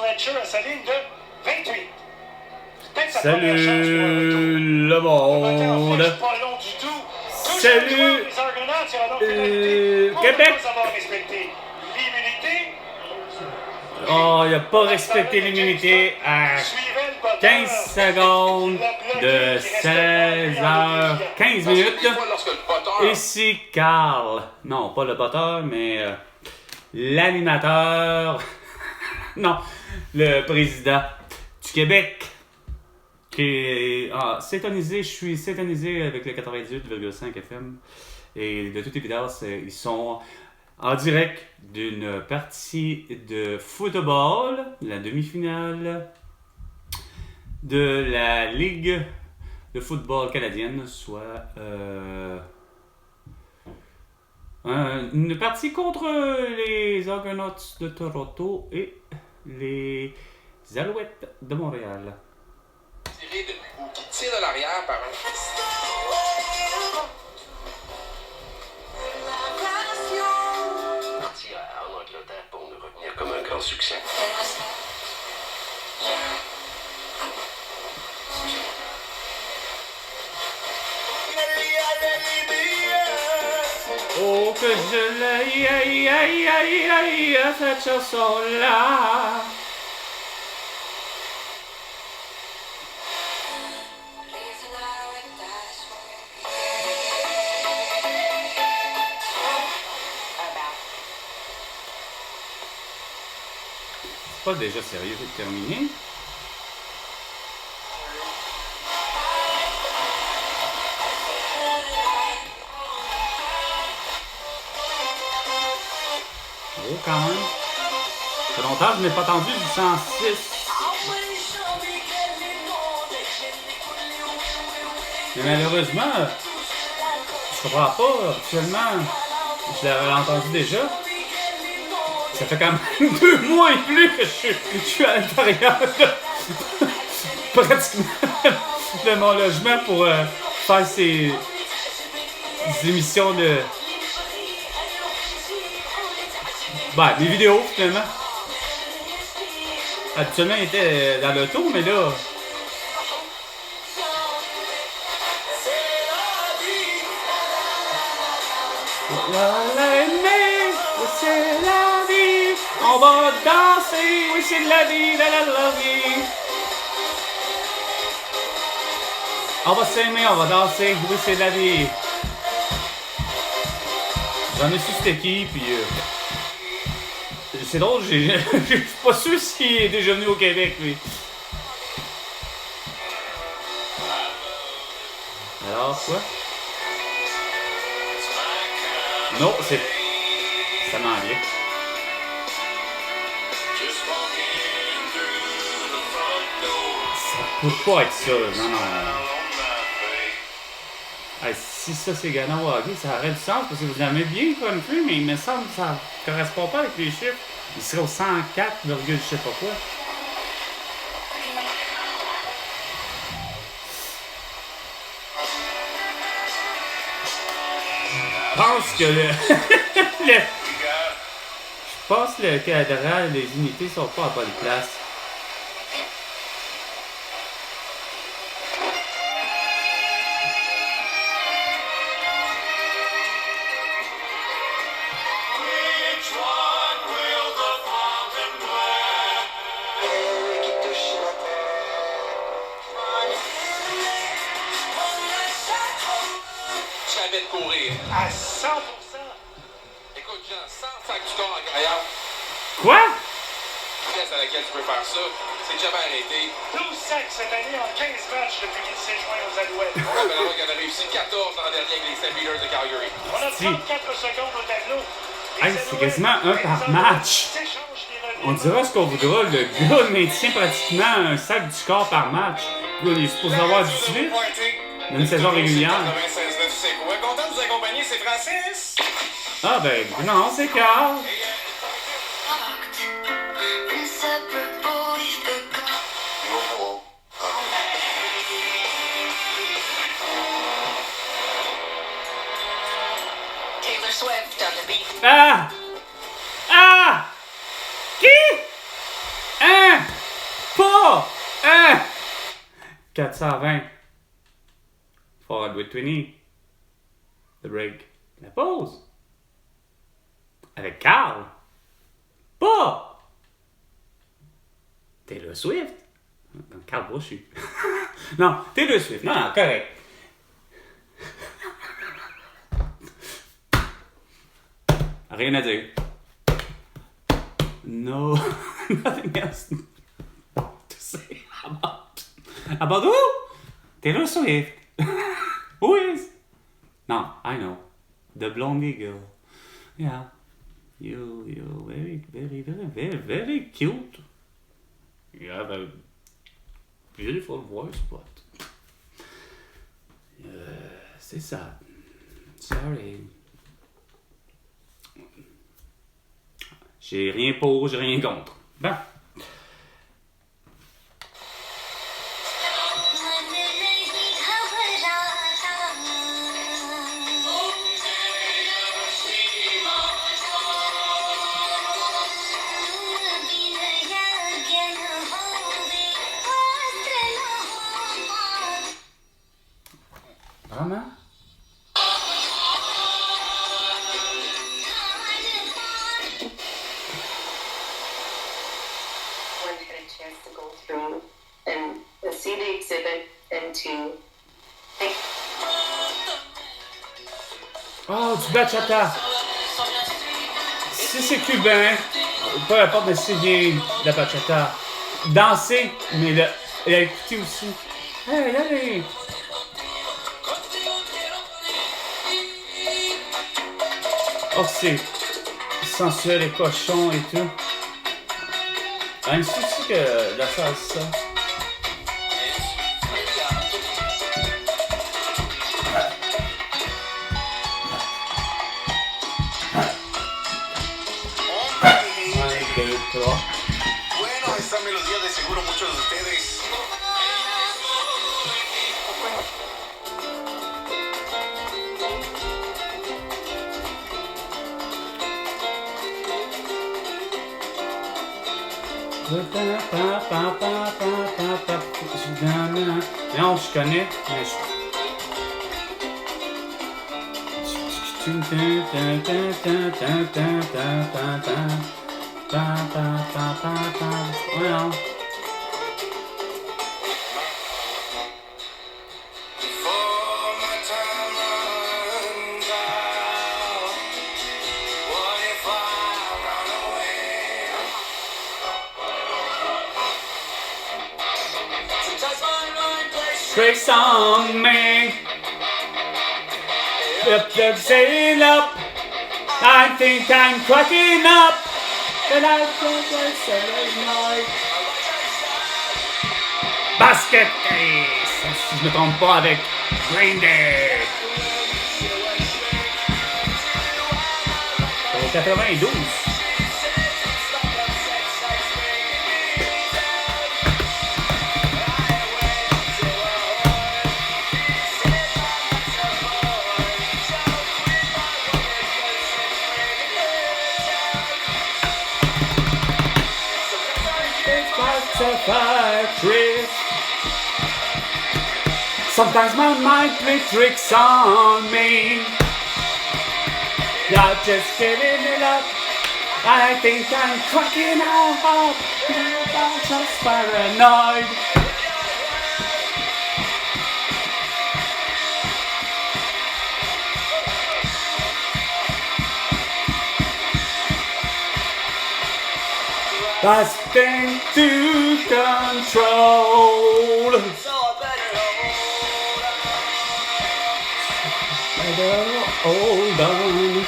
Fletcher à sa ligne de 28. Salut le monde! Salut Québec! Oh, il n'a pas respecté l'immunité à 15 secondes de 16h15 minutes. Ici Carl. Non, pas le botteur, mais l'animateur. Non, le président du Québec. Qui est syntonisé, je suis syntonisé avec le 98,5 FM. Et de toute évidence, ils sont en direct d'une partie de football, la demi-finale de la Ligue de football canadienne, soit une partie contre les Argonauts de Toronto et les Alouettes de Montréal. Qui tire de l'arrière par un... Parti en Angleterre pour nous retenir comme un grand succès. Oh que je l'aille, cette chanson-là. Pas déjà sérieux, c'est terminé. Oh, quand même. Ça fait longtemps que je n'ai pas entendu du 106. Mais malheureusement, je comprends pas. Actuellement, je l'avais entendu déjà. Ça fait quand même 2 mois et plus que je suis à l'intérieur pratiquement de mon logement pour faire ces émissions de... Ben, des vidéos finalement. Habituellement, il était dans l'auto, mais là... C'est la vie, on va danser, oui c'est de la vie, la vie. On va s'aimer, on va danser, oui c'est de la vie. J'en ai su c'était qui, puis c'est drôle, je suis pas sûr s'il est déjà venu au Québec, lui. Alors, quoi? Non, c'est... Ça m'en vient. Ça peut pas être ça, non, non. Hey, si ça c'est gagnant au hockey, ça aurait du sens parce que vous aimez bien country, mais il me semble que ça ne correspond pas avec les chiffres. Il serait au 104, je sais pas quoi. Je pense que je pense que le cadran, les unités sont pas à bonne place. Je savais de courir. À 100%. Écoute, Jean, sans sac du corps en carrière, Quoi? la pièce à laquelle tu peux faire ça, c'est jamais arrêté. 12 sacs cette année en 15 matchs depuis qu'il s'est joint aux Alouettes. Rappelons qu'il en a réussi 14 l'an dernier avec les Stampeders de Calgary. On a 34 secondes au tableau. Hey, c'est quasiment un par match. On dira ce qu'on voudra, le gars maintient pratiquement un sac du score par match. Là, il est supposé avoir 18 dans une saison régulière. 96 9 c'est quoi? Content de vous accompagner, c'est Francis. Ah ben, non, c'est Carl. Ah! Ah! Qui? Hein? 420. 420. The break. La pause. Avec Carl. Pas Taylor Swift. Carl Brochu. Non, Taylor Swift. Non, non, correct. Rien à dire. No, nothing else to say about who? Taylor Swift. Who is? No, I know. The blondie girl. Yeah. You very, very, very, very, very cute. You have a beautiful voice, but c'est ça. Sorry. J'ai rien pour, j'ai rien contre. Bon. Vraiment? When you get a chance to go through and see the exhibit and to think. Oh, du bachata! Si c'est cubain, peu importe, mais c'est bien de la bachata. Danser, mais écouter aussi. Hey, allez! Oh, c'est sensuel et cochon et tout. Ah, il me suffit que de faire ça. Bueno, esta melodía de seguro muchos de ustedes. Non, je connais, mais Well. Before my time runs out, what if I run away? Sometimes my mind plays Tricks on me. If they're sailing up, I think I'm cracking up. But I think I'm sailing like Basket Case. Si je me trompe pas avec Green Day. Au 92. Sometimes my mind plays tricks on me. Not just giving it up. I think I'm cracking up. I'm just paranoid. Busting to control. Better hold on.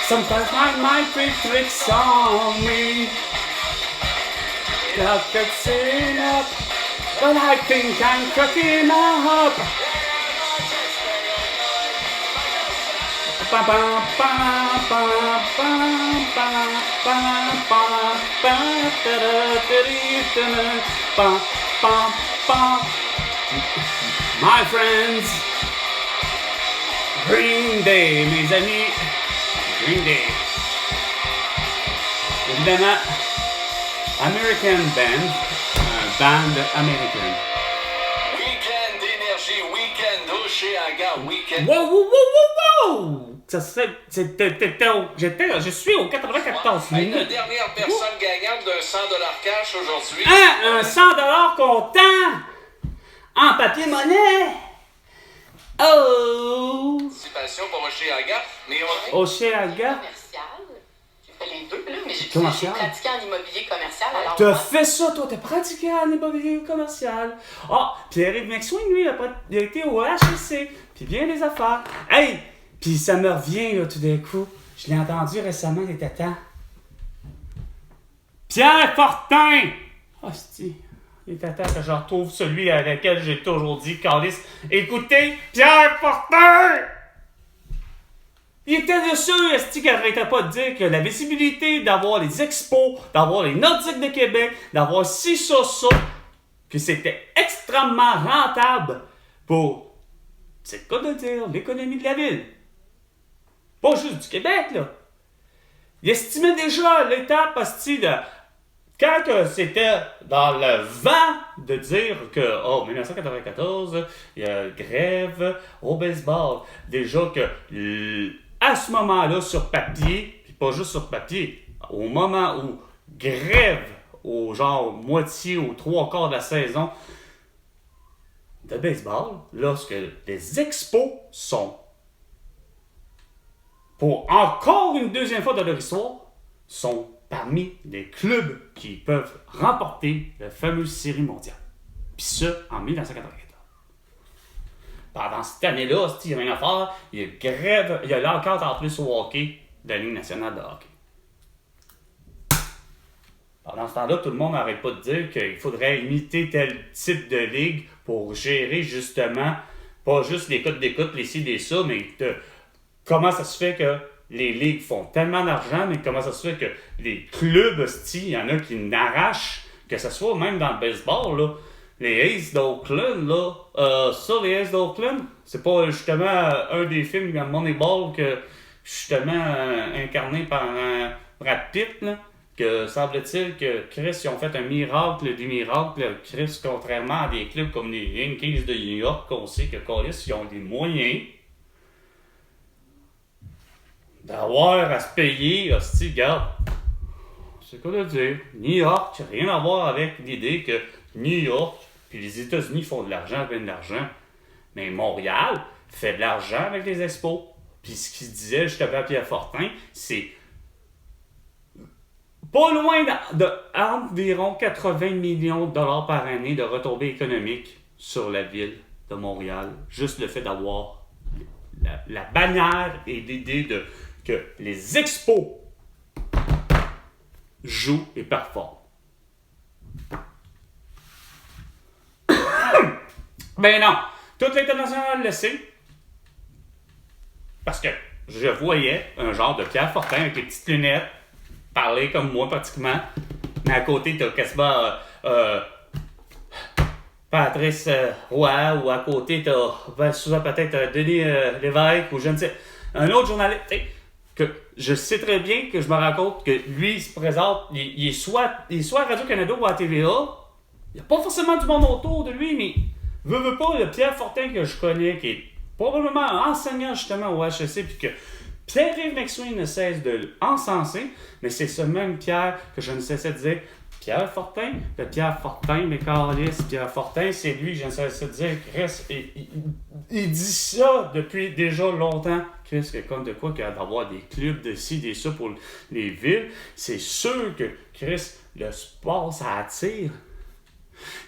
Sometimes my mind plays tricks on me. Not catching up, but I think I'm cracking up. My friends, Green Day, mes amis, Green Day. Évidemment, American Band, un band américain. Week-end d'énergie, week-end Oshéaga, week-end. Wow, wow, wow, wow, wow! Ça serait. Je suis au 94 Hey, minutes. la dernière personne gagnante d'un 100$ cash aujourd'hui. Hein, un 100$ comptant! En papier-monnaie! Oh! Participation pour Oshéaga, mais on Oshéaga? Commercial. J'ai fait les deux, là, mais j'ai Commercial? pratiqué en immobilier commercial. Alors, T'as fait ça, toi, t'as pratiqué en immobilier commercial. Ah, Pierre-Yves McSween, lui, il a été au HEC, puis bien des affaires. Hey, puis ça me revient, là, tout d'un coup. Je l'ai entendu récemment, il était temps. Pierre Fortin! Hostie, il était temps que je retrouve celui à lequel j'ai toujours dit, Carlis, écoutez, Pierre Fortin! Il était dessus, est-ce qu'il n'arrêtait pas de dire que la visibilité d'avoir les expos, d'avoir les Nordiques de Québec, d'avoir ci, ça, que c'était extrêmement rentable pour, c'est le cas de dire, l'économie de la ville. Pas juste du Québec, là. Il estimait déjà l'étape, hostie, de... Quand que c'était dans le vent de dire que, oh, 1994, il y a grève au baseball. Déjà que, à ce moment-là, sur papier, puis pas juste sur papier, au moment où grève, au genre moitié ou 3/4 de la saison de baseball, lorsque les expos sont, pour encore une deuxième fois dans leur histoire, sont parmi les clubs qui peuvent remporter la fameuse série mondiale. Puis ça, en 1994. Pendant cette année-là, il y a rien à faire. Il y a grève, il y a l'enquête en plus au hockey de la Ligue nationale de hockey. Pendant ce temps-là, tout le monde n'arrête pas de dire qu'il faudrait imiter tel type de ligue pour gérer justement, pas juste les codes d'écoute, les ci, les ça, mais comment ça se fait que les ligues font tellement d'argent, mais comment ça se fait que les clubs, il y en a qui n'arrachent, que ce soit même dans le baseball, là, les Aces d'Oakland, là, les Aces d'Oakland, c'est pas justement un des films comme Moneyball que, justement, incarné par Brad Pitt, là, que semble-t-il que Chris, ils ont fait un miracle des miracles, Chris, contrairement à des clubs comme les Yankees de New York, qu'on sait que Chris, ils ont des moyens d'avoir à se payer, hostie, regarde, c'est quoi de dire, New York, rien à voir avec l'idée que New York puis les États-Unis font de l'argent avec de l'argent, mais Montréal fait de l'argent avec les expos. Puis ce qu'il disait justement à Pierre Fortin, c'est pas loin d'environ 80 millions de dollars par année de retombées économiques sur la ville de Montréal. Juste le fait d'avoir la bannière et l'idée de que les expos jouent et performent. Ben non, toute l'internationale le sait. Parce que je voyais un genre de Pierre Fortin avec des petites lunettes, parler comme moi pratiquement. Mais à côté, t'as quasiment Patrice Roy, ou à côté, t'as souvent peut-être Denis Lévesque, ou je ne sais, un autre journaliste. Que je sais très bien que je me rends compte que lui, il se présente, il est soit à Radio-Canada ou à TVA. Il n'y a pas forcément du monde autour de lui, mais veut pas le Pierre Fortin que je connais, qui est probablement enseignant justement au HEC, puis que Pierre-Yves McSween ne cesse de l'encenser, mais c'est ce même Pierre que je ne cessais de dire Pierre Fortin, le Pierre Fortin, mais Carlis, Pierre Fortin, c'est lui que je ne cessais de dire Chris, il dit ça depuis déjà longtemps. Chris, c'est comme de quoi qu'il y a d'avoir des clubs de ci, des ça pour les villes. C'est sûr que Chris, le sport, ça attire.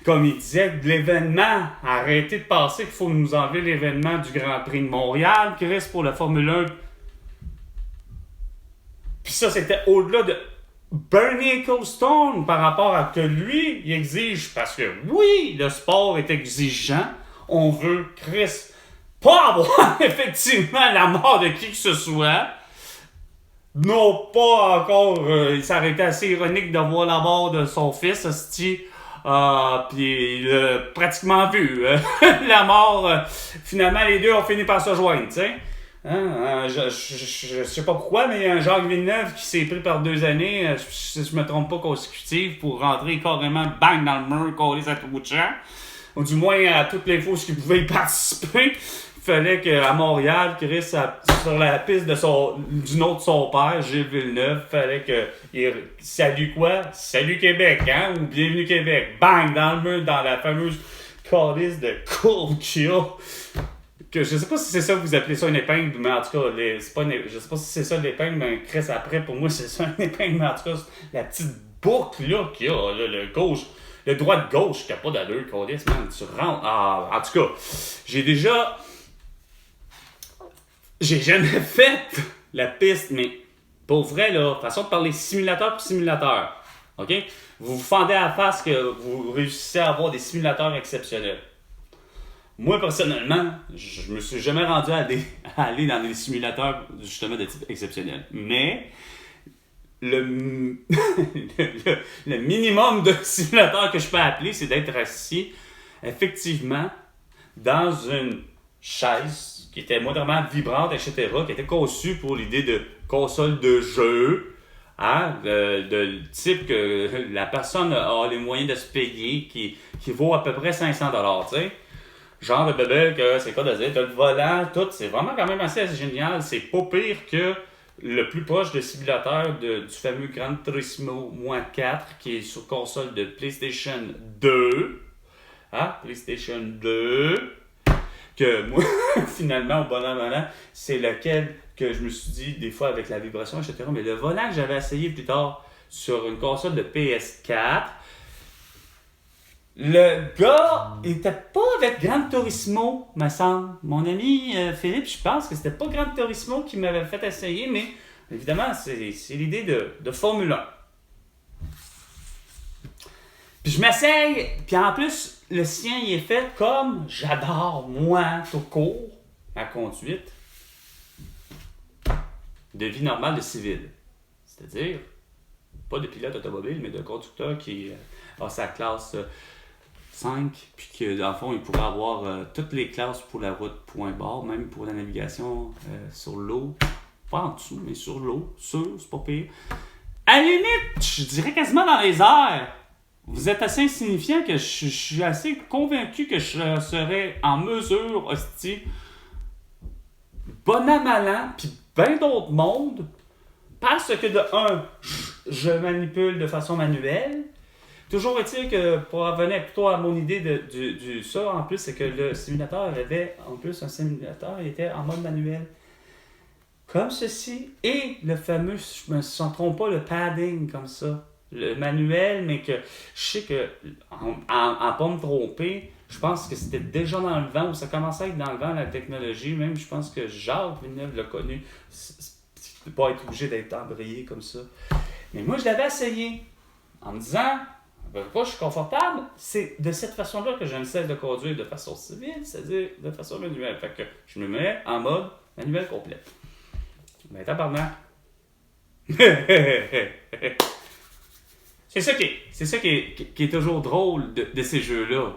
Comme il disait, de l'événement, arrêtez de penser qu'il faut nous enlever l'événement du Grand Prix de Montréal, Chris, pour la Formule 1. Puis ça, c'était au-delà de Bernie Ecclestone par rapport à que lui, il exige. Parce que oui, le sport est exigeant. On veut, Chris, pas avoir effectivement la mort de qui que ce soit. Non, pas encore. Ça aurait été assez ironique de voir la mort de son fils, hostie. Puis il a pratiquement vu la mort. Finalement, les deux ont fini par se joindre, tu sais. Hein? Je sais pas pourquoi, mais il y a un Jacques Villeneuve qui s'est pris par 2 années, si je me trompe pas, consécutives, pour rentrer carrément bang dans le mur, coller à tout bout de champ. Ou du moins à toutes les fois qu'il pouvait y participer. Il fallait qu'à Montréal, Chris, sur la piste du nom de son père, Gilles Villeneuve, fallait qu'il salue quoi? Salut Québec, hein? Ou Bienvenue Québec. Bang! Dans le mur, dans la fameuse calice de courbe qu'il y a. Que je sais pas si c'est ça que vous appelez ça une épingle, mais en tout cas, je sais pas si c'est ça l'épingle, mais Chris, après, pour moi, c'est ça une épingle, mais en tout cas, la petite boucle là qu'il y a, là, le droit de gauche qui a pas d'allure, calice, man, tu rentres. En tout cas, j'ai jamais fait la piste, mais pour vrai, là, façon de parler simulateur pour simulateur. OK? Vous vous fendez à la face que vous réussissez à avoir des simulateurs exceptionnels. Moi, personnellement, je me suis jamais rendu à aller dans des simulateurs, justement, de type exceptionnel. Mais, le minimum de simulateurs que je peux appeler, c'est d'être assis, effectivement, dans une chaise qui était modernement vibrante, etc., qui était conçue pour l'idée de console de jeu, hein, de type que la personne a les moyens de se payer, qui vaut à peu près 500$, tu sais. Genre de bébé que c'est quoi de dire, t'as le volant, tout, c'est vraiment quand même assez génial. C'est pas pire que le plus proche de simulateur du fameux Gran Turismo -4 qui est sur console de PlayStation 2. Hein? PlayStation 2. Que moi, finalement, au bonhomme volant, c'est lequel que je me suis dit, des fois avec la vibration, etc. Mais le volant que j'avais essayé plus tard sur une console de PS4, le gars était pas avec Gran Turismo, me semble. Mon ami Philippe, je pense que c'était pas Gran Turismo qui m'avait fait essayer, mais évidemment, c'est l'idée de Formule 1. Puis je m'essaye, puis en plus, le sien, il est fait comme j'adore, moi, tout court, ma conduite de vie normale de civil. C'est-à-dire, pas de pilote automobile, mais de conducteur qui a sa classe 5, puis que dans le fond, il pourrait avoir toutes les classes pour la route point barre, même pour la navigation sur l'eau. Pas en dessous, mais sur l'eau, c'est pas pire. À la limite, je dirais quasiment dans les airs. Vous êtes assez insignifiant que je suis assez convaincu que je serais en mesure, hostie, bon à malin, puis ben d'autres mondes, parce que de un, je manipule de façon manuelle. Toujours est-il que, pour revenir plutôt à mon idée du ça, en plus, c'est que le simulateur avait, en plus, un simulateur, il était en mode manuel. Comme ceci, et le fameux, je ne me trompe pas, le padding, comme ça. Le manuel, mais que je sais que, en pas me tromper, je pense que c'était déjà dans le vent, ou ça commençait à être dans le vent, la technologie. Même, je pense que Jacques Villeneuve l'a connu. C'est pas être obligé d'être embrayé comme ça. Mais moi, je l'avais essayé, en me disant, je suis confortable, c'est de cette façon-là que je ne cesse de conduire de façon civile, c'est-à-dire de façon manuelle. Fait que je me mets en mode manuel complet. Ben, tabarnak. C'est ça qui est toujours drôle de ces jeux-là,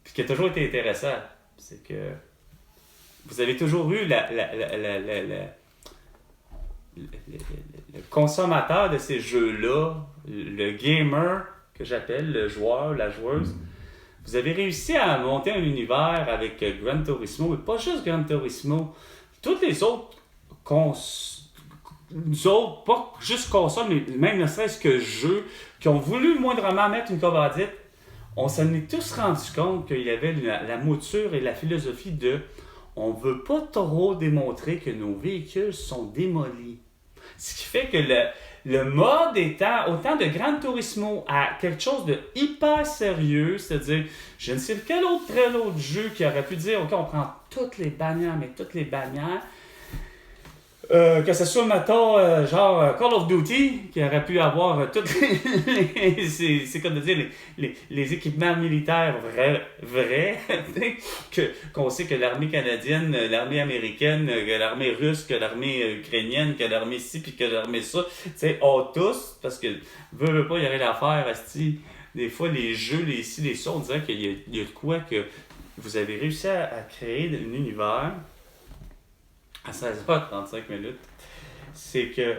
puis qui a toujours été intéressant. C'est que vous avez toujours eu le consommateur de ces jeux-là, le gamer que j'appelle, le joueur, la joueuse. Vous avez réussi à monter un univers avec Gran Turismo, mais pas juste Gran Turismo. Toutes les autres nous autres, pas juste consoles, mais même ne serait-ce que jeux, qui ont voulu moindrement mettre une commandite, on s'en est tous rendu compte qu'il y avait la mouture et la philosophie de on veut pas trop démontrer que nos véhicules sont démolis. Ce qui fait que le mode étant autant de Gran Turismo à quelque chose de hyper sérieux, c'est-à-dire, je ne sais quel autre jeu qui aurait pu dire, OK, on prend toutes les bannières, mais toutes les bannières. Que ce soit, mettons, genre Call of Duty, qui aurait pu avoir toutes c'est comme de dire, les équipements militaires vrais, qu'on sait que l'armée canadienne, l'armée américaine, que l'armée russe, que l'armée ukrainienne, que l'armée ci, puis que l'armée ça, tu sais, ont tous, parce que, veut pas, il y aurait l'affaire, asti, des fois, les jeux, les ci, les ça, on dirait qu'il y a de quoi que vous avez réussi à créer un univers à 16h35 minutes, c'est que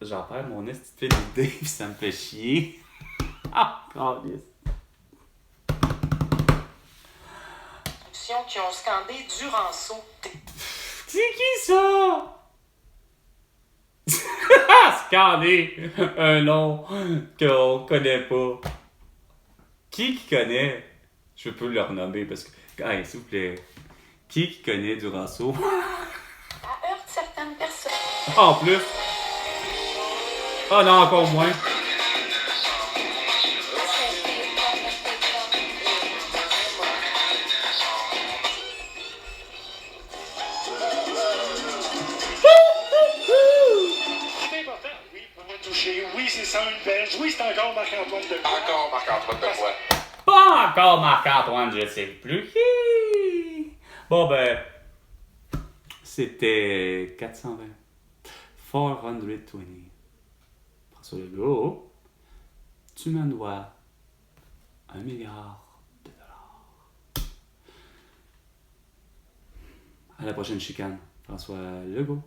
j'en perds mon esti de d'idée pis ça me fait chier. Ah, câlisse. Qui ont scandé Duranceau. C'est qui ça? Scandé! Un nom qu'on connaît pas. Qui connaît? Je peux le renommer parce que. Hey, s'il vous plaît. Qui connaît Duranceau? Ça heurte certaines personnes. En plus. Ah non, encore moins. C'est important. Oui, on va toucher. Oui, c'est ça une belge. Oui, c'est encore Marc-Antoine de Encore Marc-Antoine de quoi? Pas encore Marc-Antoine, je sais plus qui. Bon ben, c'était 420. 420. François Legault, tu me dois 1 milliard de dollars. À la prochaine chicane, François Legault.